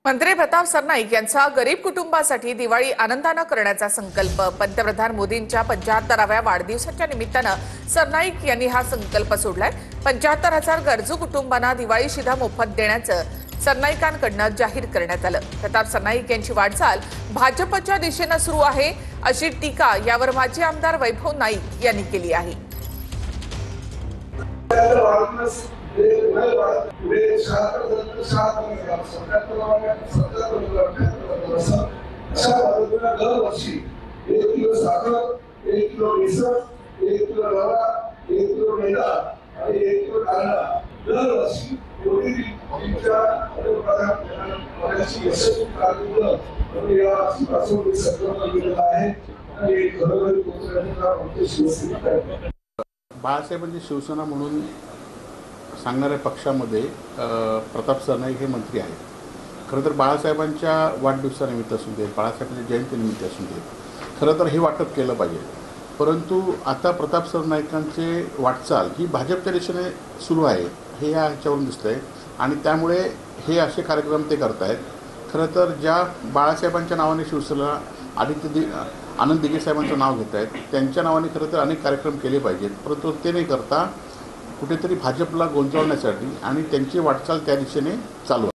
मंत्री प्रताप सरनाईक यांचा गरीब कुटुंबासाठी दिवाळी आनंदाने करण्याचा संकल्प। पंतप्रधान मोदींच्या 75व्या वाढदिवसाच्या निमित्ताने सरनाईक यांनी हा संकल्प सोडलाय। 75,000 गरजू कुटुंबांना दिवाळी शिधा मोफत देण्याचं सरनाईकांकडून जाहीर करण्यात आलं। प्रताप सरनाईक यांची वाटचाल भाजपच्या दिशेने सुरू आहे अशी टीका यावर माजी आमदार वैभव नाईक यांनी केली आहे। दरवर्षी 1 किलो साखर, 1 किलो बेसन, 1 किलो रवा, 1 किलो मैदा आणि 1 किलो कांदा दरवर्षी बाळासाहेबांची शिवसेना म्हणून सांगणाऱ्या पक्षामध्ये प्रताप सरनाईक हे मंत्री आहेत। खरं तर बाळासाहेबांच्या वाढदिवसानिमित्त असू दे, बाळासाहेबांच्या जयंतीनिमित्त असू दे, खरं तर हे वाटप केलं पाहिजे। परंतु आता प्रताप सरनाईकांचे वाटचाल ही भाजपच्या दिशेने सुरू आहे हे ह्याच्यावरून दिसतंय आणि त्यामुळे हे असे कार्यक्रम ते करत आहेत। खरं तर ज्या बाळासाहेबांच्या नावाने शिवसेना आनंद दिघे साहेबांचं नाव घेत आहेत त्यांच्या नावाने खरं तर अनेक कार्यक्रम केले पाहिजेत, परंतु ते नाही करता कुठेतरी भाजपला गोंधळण्यासाठी आणि त्यांची वाटचाल त्या दिशेने चालू आहे।